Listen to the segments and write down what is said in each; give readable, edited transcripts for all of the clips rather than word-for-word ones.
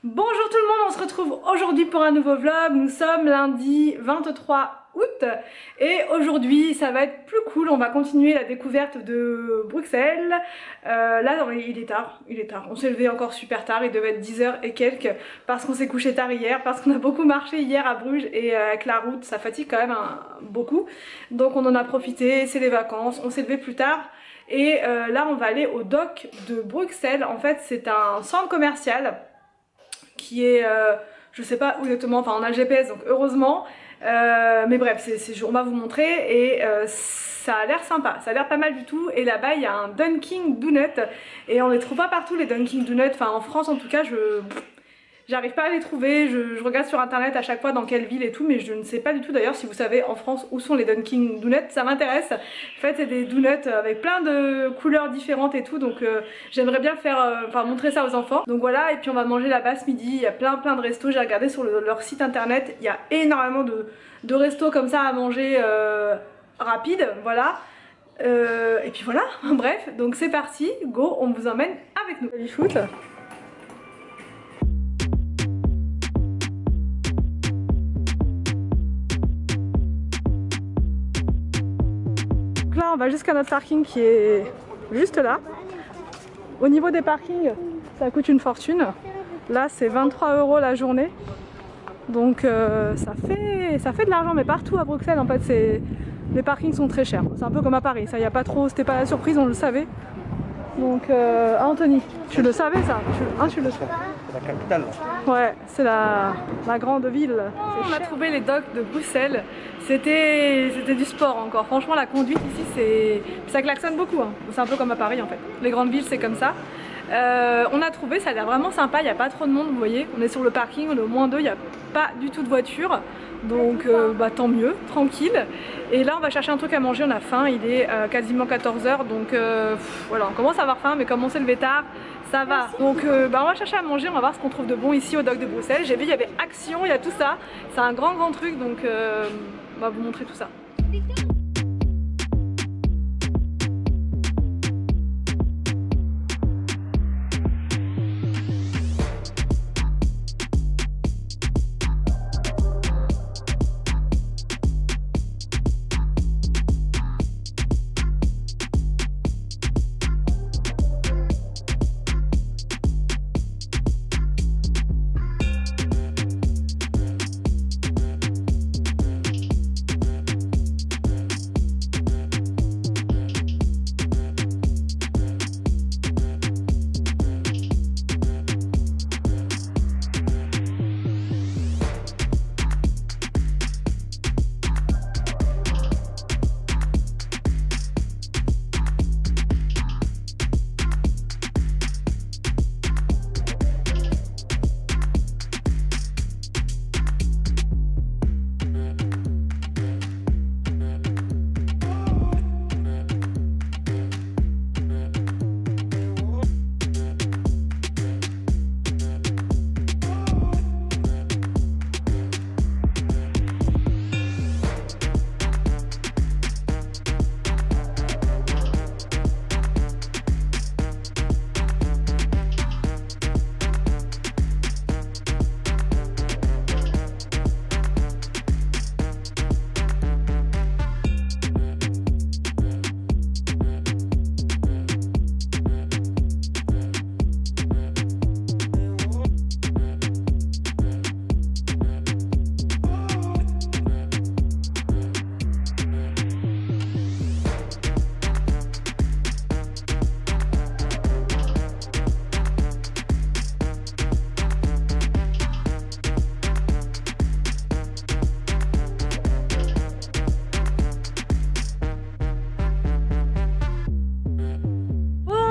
Bonjour tout le monde, on se retrouve aujourd'hui pour un nouveau vlog. Nous sommes lundi 23 août et aujourd'hui ça va être plus cool. On va continuer la découverte de Bruxelles. Là il est tard, on s'est levé encore super tard, il devait être 10h et quelques parce qu'on s'est couché tard hier, parce qu'on a beaucoup marché hier à Bruges et avec la route ça fatigue quand même beaucoup. Donc on en a profité, c'est les vacances, on s'est levé plus tard. Et là on va aller au dock de Bruxelles. En fait c'est un centre commercial qui est, je sais pas où exactement, enfin on a le GPS donc heureusement, mais bref on va vous montrer et ça a l'air sympa, ça a l'air pas mal du tout. Et là-bas il y a un Dunkin' Donut et on les trouve pas partout les Dunkin' Donut, enfin en France en tout cas j'arrive pas à les trouver, je regarde sur internet à chaque fois dans quelle ville et tout, mais je ne sais pas du tout d'ailleurs si vous savez en France où sont les Dunkin' Donuts, ça m'intéresse. En fait c'est des donuts avec plein de couleurs différentes et tout, donc j'aimerais bien faire, montrer ça aux enfants. Donc voilà, et puis on va manger là-bas ce midi, il y a plein de restos, j'ai regardé sur leur site internet, il y a énormément de restos comme ça à manger rapide, voilà. Et puis voilà, bref, donc c'est parti, go, on vous emmène avec nous. Salut foot. Là on va jusqu'à notre parking qui est juste là. Au niveau des parkings ça coûte une fortune. Là c'est 23 € la journée. Donc ça fait de l'argent, mais partout à Bruxelles en fait les parkings sont très chers. C'est un peu comme à Paris, ça y a pas trop, c'était pas la surprise, on le savait. Donc Anthony, tu le savais ça? Tu le savais? C'est la capitale. Ouais, c'est la grande ville. On a trouvé les docks de Bruxelles. C'était du sport encore. Franchement la conduite ici ça klaxonne beaucoup. Hein. C'est un peu comme à Paris en fait. Les grandes villes c'est comme ça. On a trouvé, ça a l'air vraiment sympa, il n'y a pas trop de monde, vous voyez. On est sur le parking, on est au -2, il n'y a pas du tout de voiture. Donc tant mieux, tranquille. Et là on va chercher un truc à manger, on a faim, il est quasiment 14h. Donc voilà, on commence à avoir faim, mais comme on s'est levé tard, ça va. Donc on va chercher à manger, on va voir ce qu'on trouve de bon ici au dock de Bruxelles. J'ai vu il y avait Action, il y a tout ça. C'est un grand truc, donc on va vous montrer tout ça.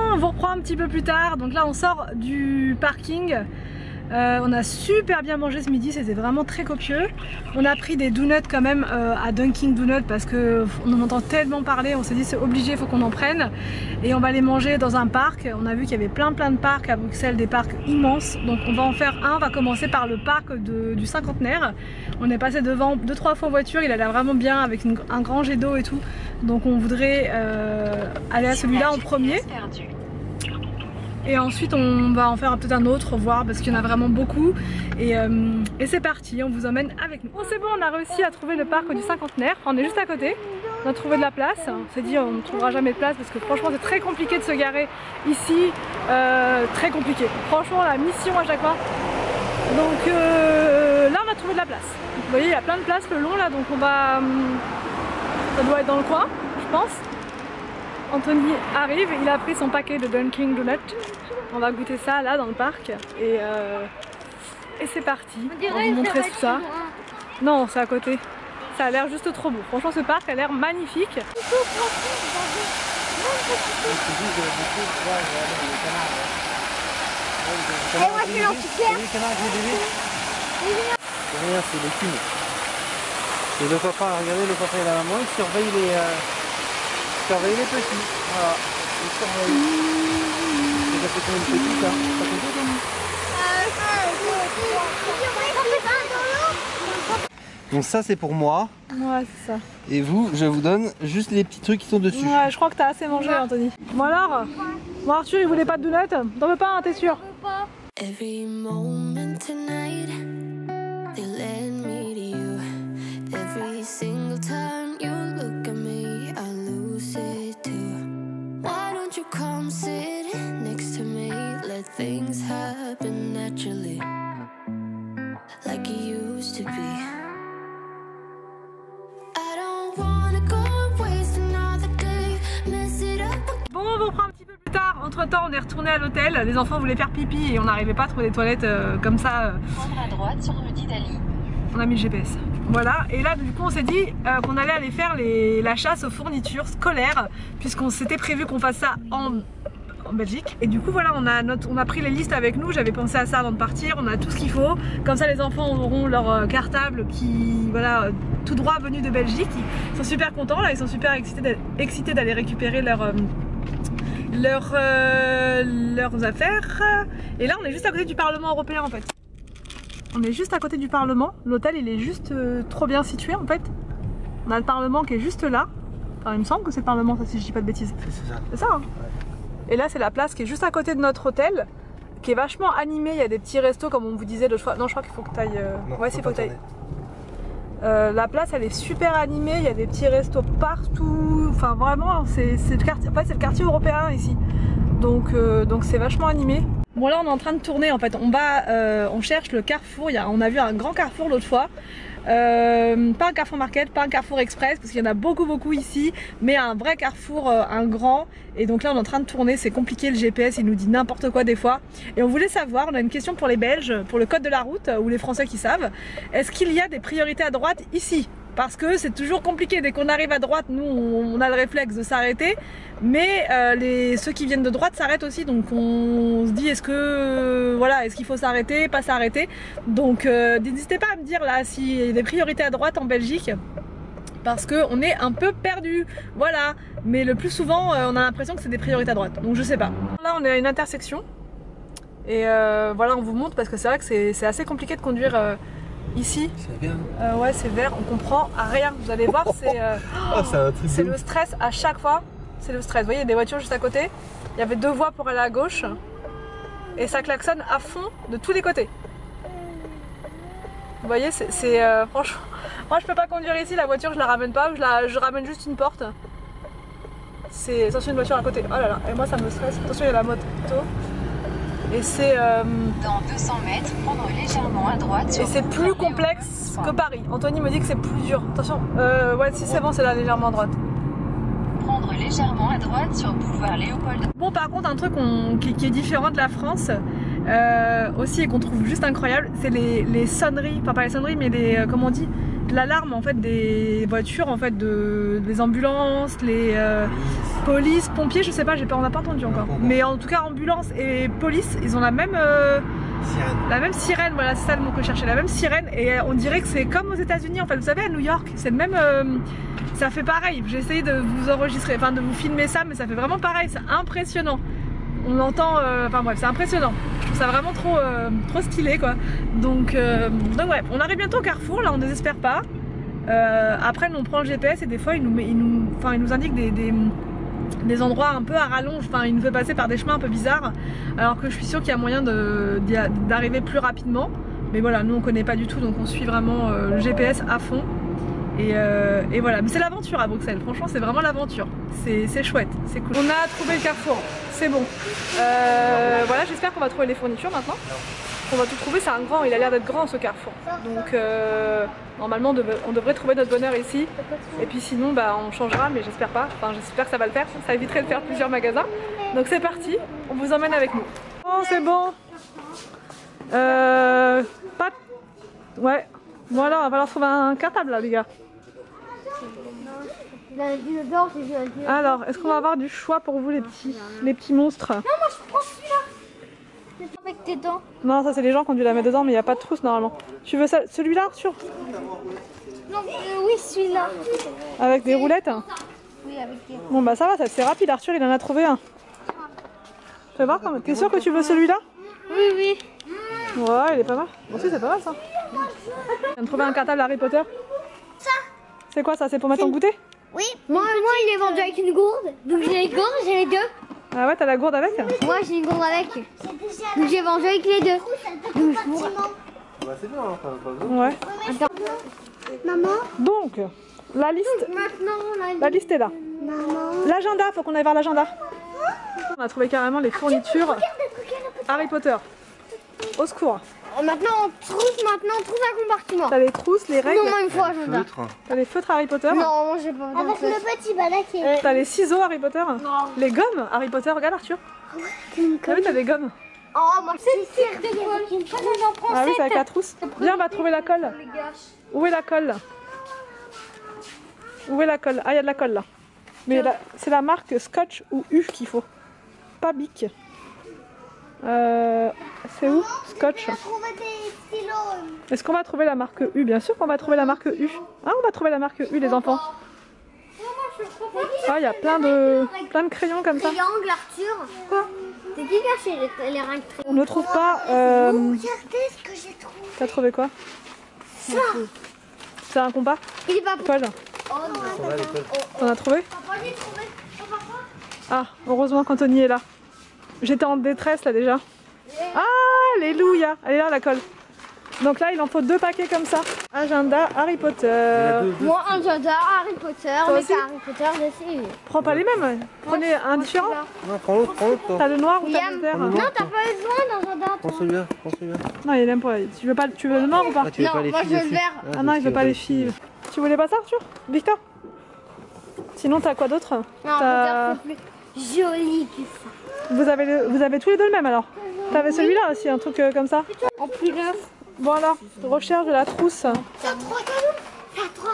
On vous reprend un petit peu plus tard. Donc là on sort du parking. On a super bien mangé ce midi, c'était vraiment très copieux. On a pris des donuts quand même à Dunkin' Donut parce qu'on en entend tellement parler, on s'est dit c'est obligé, il faut qu'on en prenne. Et on va les manger dans un parc. On a vu qu'il y avait plein de parcs à Bruxelles, des parcs immenses. Donc on va en faire un, on va commencer par le parc du cinquantenaire. On est passé devant 2-3 fois en voiture, il a l'air vraiment bien avec un grand jet d'eau et tout. Donc on voudrait aller à celui-là en premier. Et ensuite on va en faire peut-être un autre, voir, parce qu'il y en a vraiment beaucoup. Et c'est parti, on vous emmène avec nous. Bon c'est bon, on a réussi à trouver le parc du Cinquantenaire, on est juste à côté. On a trouvé de la place, on s'est dit on ne trouvera jamais de place parce que franchement c'est très compliqué de se garer ici, très compliqué. Franchement la mission à chaque fois. Donc là on a trouvé de la place. Vous voyez il y a plein de places le long là, donc on va... ça doit être dans le coin je pense. Anthony arrive, il a pris son paquet de Dunkin' Donuts. On va goûter ça là dans le parc et c'est parti. On va vous montrer tout ça. Non c'est à côté. Ça a l'air juste trop beau. Franchement ce parc a l'air magnifique. C'est rien, c'est les thunes. Et le papa, regardez, le papa et la maman, ils surveillent les petits. Voilà. Ils surveillent. Ça fait combien de petits ça? Ça fait deux demi. Donc ça c'est pour moi. Ouais c'est ça. Et vous, je vous donne juste les petits trucs qui sont dessus. Ouais je crois que t'as assez mangé Anthony. Bon alors, bon Arthur il voulait pas de donuts. T'en veux pas hein, t'es sûr? Every moment tonight, they led me to you. Every single time you look at me, I lose it too. Why don't you come sit next to me? Let things happen naturally, like it used to be. I don't wanna go waste another day, mess it up. Bon on vous reprend un petit peu plus tard. Entre temps on est retourné à l'hôtel. Les enfants voulaient faire pipi et on n'arrivait pas à trouver des toilettes comme ça. Prendre à droite sur rue d'Italie. On a mis le GPS. Voilà, et là du coup on s'est dit qu'on allait aller faire la chasse aux fournitures scolaires, puisqu'on s'était prévu qu'on fasse ça en Belgique. Et du coup voilà, on a pris les listes avec nous, j'avais pensé à ça avant de partir, on a tout ce qu'il faut. Comme ça les enfants auront leur cartable qui, voilà, tout droit venu de Belgique. Ils sont super contents là, ils sont super excités d'aller récupérer leurs affaires. Et là on est juste à côté du Parlement européen en fait. On est juste à côté du Parlement, l'hôtel il est juste trop bien situé en fait. On a le Parlement qui est juste là. Enfin il me semble que c'est le Parlement ça si je dis pas de bêtises. C'est ça. C'est ça hein. Ouais. Et là c'est la place qui est juste à côté de notre hôtel, qui est vachement animée, il y a des petits restos comme on vous disait l'autre fois. Non je crois qu'il faut que tu ailles... Ouais c'est faut que tu ailles. La place elle est super animée, il y a des petits restos partout. Enfin vraiment c'est le quartier, en fait, c'est le quartier européen ici. Donc c'est vachement animé. Bon là on est en train de tourner en fait, on cherche le carrefour, on a vu un grand carrefour l'autre fois, pas un carrefour market, pas un carrefour express parce qu'il y en a beaucoup ici, mais un vrai carrefour, un grand, et donc là on est en train de tourner, c'est compliqué le GPS, il nous dit n'importe quoi des fois, et on voulait savoir, on a une question pour les Belges, pour le code de la route, ou les Français qui savent, est-ce qu'il y a des priorités à droite ici? Parce que c'est toujours compliqué, dès qu'on arrive à droite, nous on a le réflexe de s'arrêter, mais ceux qui viennent de droite s'arrêtent aussi, donc on se dit est-ce qu'il faut s'arrêter, pas s'arrêter. Donc n'hésitez pas à me dire là s'il y a des priorités à droite en Belgique, parce qu'on est un peu perdu, voilà. Mais le plus souvent on a l'impression que c'est des priorités à droite, donc je sais pas. Là on est à une intersection, et voilà on vous montre parce que c'est vrai que c'est assez compliqué de conduire ici. C'est bien. Ouais c'est vert, on comprend rien, vous allez voir c'est le stress à chaque fois. C'est le stress, vous voyez il y a des voitures juste à côté, il y avait deux voies pour aller à gauche et ça klaxonne à fond de tous les côtés. Vous voyez c'est franchement, moi je peux pas conduire ici, la voiture je la ramène pas, je ramène juste une porte. C'est attention une voiture à côté, oh là là, et moi ça me stresse, attention il y a la moto. Et c'est dans 200 mètres, prendre légèrement à droite sur et c'est plus complexe que Paris. Anthony me dit que c'est plus dur. Attention, ouais si c'est bon c'est là légèrement à droite. Prendre légèrement à droite sur boulevard Léopold. Bon par contre un truc qui est différent de la France aussi et qu'on trouve juste incroyable, c'est les sonneries, enfin pas les sonneries mais comment on dit, l'alarme en fait des voitures en fait, des ambulances, les police, pompiers, je sais pas, on n'a pas entendu encore. Mais en tout cas ambulance et police, ils ont la même sirène, voilà c'est ça le mot que je cherchais, la même sirène, et on dirait que c'est comme aux États-Unis en fait, vous savez à New York, c'est le même, ça fait pareil. J'ai essayé de vous enregistrer, enfin de vous filmer ça, mais ça fait vraiment pareil, c'est impressionnant. On entend, enfin bref, c'est impressionnant. Je trouve ça vraiment trop stylé quoi. Donc ouais, on arrive bientôt au carrefour, là on désespère pas. Après nous on prend le GPS et des fois il nous indique des endroits un peu à rallonge, enfin il nous fait passer par des chemins un peu bizarres, alors que je suis sûre qu'il y a moyen d'arriver plus rapidement. Mais voilà, nous on connaît pas du tout, donc on suit vraiment le GPS à fond. Et voilà, mais c'est l'aventure à Bruxelles, franchement c'est vraiment l'aventure, c'est chouette, c'est cool. On a trouvé le carrefour, c'est bon. Voilà, j'espère qu'on va trouver les fournitures maintenant. On va tout trouver, c'est un grand, il a l'air d'être grand ce carrefour. Donc normalement on devrait trouver notre bonheur ici. Et puis sinon bah, on changera, mais j'espère pas, enfin j'espère que ça va le faire, ça éviterait de faire plusieurs magasins. Donc c'est parti, on vous emmène avec nous. Oh c'est bon. Pas... Ouais, bon alors on va falloir trouver un cartable là les gars. Alors, est-ce qu'on va avoir du choix pour vous les petits monstres? Non, moi je prends celui-là. Avec tes dents. Non, ça c'est les gens qui ont dû la mettre dedans, mais il n'y a pas de trousse normalement. Tu veux celui-là, Arthur? Non, oui, celui-là. Avec des roulettes? Oui, avec des... Bon bah ça va, c'est rapide, Arthur il en a trouvé un. Tu vas voir quand même. T'es sûr que tu veux celui-là? Oui, oui. Ouais, il est pas mal. Bon, si, c'est pas mal ça. Je viens de trouver un cartable Harry Potter. Ça. C'est quoi ça? C'est pour mettre en goûter? Oui. Moi il est vendu avec une gourde. Donc j'ai les gourdes, j'ai les deux. Ah ouais, t'as la gourde avec? Moi j'ai une gourde avec. Donc j'ai vendu avec les deux. Donc, Bah c'est bien, hein, pas besoin. Ouais. attends. Maman. Donc, la liste. Maintenant, La liste est là. Maman. L'agenda, faut qu'on aille voir l'agenda. On a trouvé carrément les fournitures Harry Potter. Au secours. Maintenant on trouve un compartiment. T'as les trousses, les règles. Non, moi il me faut agenda. T'as les feutres Harry Potter. Non, moi j'ai pas. Avec le petit balaquet. T'as les ciseaux Harry Potter. Les gommes Harry Potter. Regarde Arthur. T'as vu, t'as des gommes. Oh, moi c'est sûr de quoi. J'en prends Ah oui, 7. c'est avec la trousse. Viens, on va trouver la colle. Où est la colle? Où est la colle? Ah, il y a de la colle là. Mais c'est la marque Scotch ou U qu'il faut. Pas Bic. C'est où? Scotch. Est-ce qu'on va trouver la marque U? Bien sûr qu'on va trouver la marque U. Ah, on va trouver la marque U, les enfants. Ah, il y a plein de crayons comme ça. Triangle, Arthur. Quoi? C'est qui qui a acheté les règles? On ne trouve pas. Regardez ce que j'ai trouvé. T'as trouvé quoi? Ça. C'est un compas? Il est pas Colle. Oh non. T'en as trouvé? Papa, j'ai trouvé. Papa. Ah, heureusement qu'Anthony est là. J'étais en détresse là déjà. Ah, alléluia. Elle est là la colle. Donc là, il en faut 2 paquets comme ça. Agenda Harry Potter. Moi, un agenda Harry Potter, mais aussi c'est Harry Potter, je sais. Prends pas les mêmes. Prenez un différent. Non, prends l'autre, toi. T'as le noir ou t'as Liam. le vert? Non, t'as pas besoin d'agenda. Prends celui-là, prends celui-là. Non, il aime pas. Tu veux le noir ou pas? Ah, tu veux Non, pas les moi, filles je veux le dessus? vert. Ah non, il veut pas les filles. Tu voulais pas ça, Arthur? Victor? Sinon, t'as quoi d'autre? Non, T'as- Potter, c'est plus joli que ça. Vous avez tous les deux le même alors? T'avais celui-là aussi, un truc comme ça? En plus neuf. Bon alors, recherche de la trousse. T'as 3 cadeaux. T'as 3.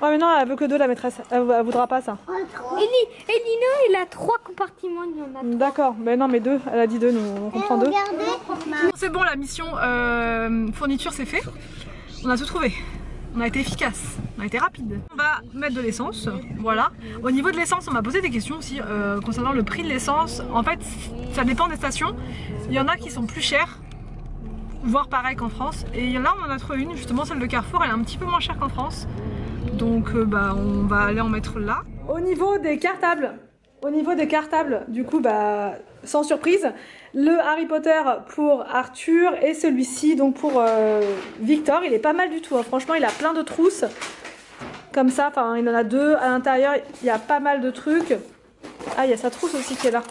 Ouais mais non, elle veut que 2 la maîtresse. Elle voudra pas ça. Et Nino, il a 3 compartiments, il y en a 3. D'accord, mais non mais 2, elle a dit 2, nous on comprend 2. Regardez. C'est bon, la mission fourniture c'est fait. On a tout trouvé. On a été efficace, on a été rapide. On va mettre de l'essence, voilà. Au niveau de l'essence, on m'a posé des questions aussi concernant le prix de l'essence. En fait, ça dépend des stations. Il y en a qui sont plus chères, voire pareil qu'en France. Et là, on en a trouvé une, justement celle de Carrefour, elle est un petit peu moins chère qu'en France. Donc bah, on va aller en mettre là. Au niveau des cartables, du coup, bah, sans surprise, le Harry Potter pour Arthur et celui-ci donc pour Victor, il est pas mal du tout, hein. Franchement il a plein de trousses comme ça, enfin il en a 2 à l'intérieur, il y a pas mal de trucs. Ah, il y a sa trousse aussi qui est là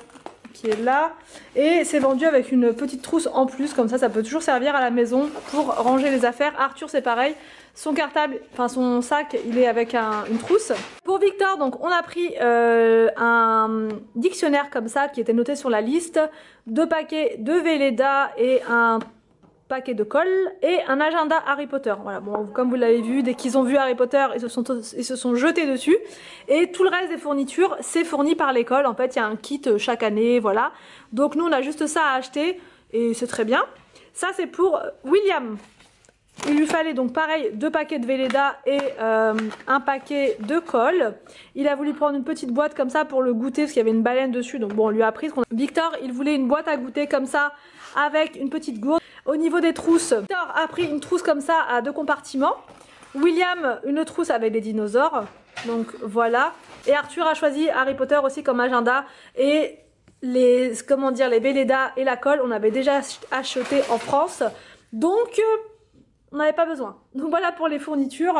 et c'est vendu avec une petite trousse en plus, comme ça peut toujours servir à la maison pour ranger les affaires. Arthur c'est pareil, son cartable, enfin son sac, il est avec une trousse. Pour Victor, donc on a pris un dictionnaire comme ça qui était noté sur la liste, 2 paquets de Velleda et un paquet de colle et un agenda Harry Potter. Voilà, bon, comme vous l'avez vu, dès qu'ils ont vu Harry Potter, ils se sont jetés dessus. Et tout le reste des fournitures, c'est fourni par l'école. En fait, il y a un kit chaque année, voilà. Donc nous, on a juste ça à acheter et c'est très bien. Ça, c'est pour William. Il lui fallait donc pareil 2 paquets de Velleda et un paquet de colle. Il a voulu prendre une petite boîte comme ça pour le goûter parce qu'il y avait une baleine dessus. Donc bon, on lui a pris. Victor, il voulait une boîte à goûter comme ça avec une petite gourde. Au niveau des trousses, Victor a pris une trousse comme ça à 2 compartiments. William, une trousse avec des dinosaures. Donc voilà. Et Arthur a choisi Harry Potter aussi comme agenda. Et les, comment dire, les Velleda et la colle, on avait déjà acheté en France. Donc on n'avait pas besoin. Donc voilà pour les fournitures.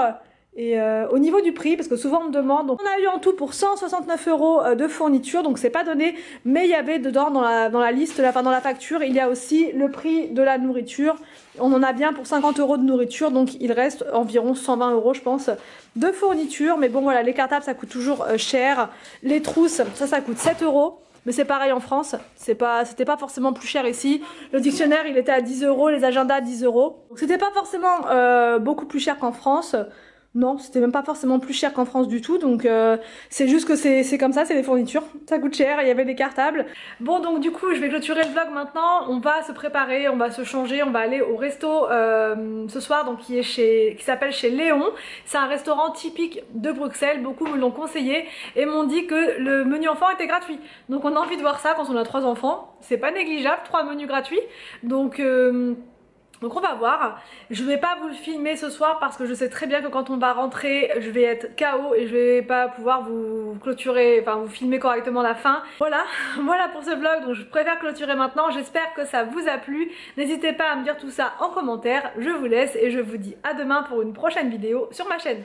Et au niveau du prix, parce que souvent on me demande, donc on a eu en tout pour 169 € de fourniture, donc c'est pas donné, mais il y avait dedans dans la liste, enfin dans la facture, il y a aussi le prix de la nourriture. On en a bien pour 50 € de nourriture, donc il reste environ 120 € je pense de fourniture. Mais bon voilà, les cartables ça coûte toujours cher, les trousses ça coûte 7 €. Mais c'est pareil en France, c'était pas forcément plus cher ici. Le dictionnaire il était à 10 €, les agendas 10 €. Donc c'était pas forcément beaucoup plus cher qu'en France. Non, c'était même pas forcément plus cher qu'en France du tout, donc c'est juste que c'est comme ça, c'est des fournitures, ça coûte cher, il y avait des cartables. Bon donc du coup je vais clôturer le vlog maintenant, on va se préparer, on va se changer, on va aller au resto ce soir, donc qui s'appelle chez Léon. C'est un restaurant typique de Bruxelles, beaucoup me l'ont conseillé et m'ont dit que le menu enfant était gratuit. Donc on a envie de voir ça quand on a 3 enfants, c'est pas négligeable, 3 menus gratuits, donc on va voir. Je vais pas vous le filmer ce soir parce que je sais très bien que quand on va rentrer je vais être KO et je vais pas pouvoir vous clôturer, enfin vous filmer correctement la fin. Voilà, voilà pour ce vlog, donc je préfère clôturer maintenant. J'espère que ça vous a plu. N'hésitez pas à me dire tout ça en commentaire. Je vous laisse et je vous dis à demain pour une prochaine vidéo sur ma chaîne.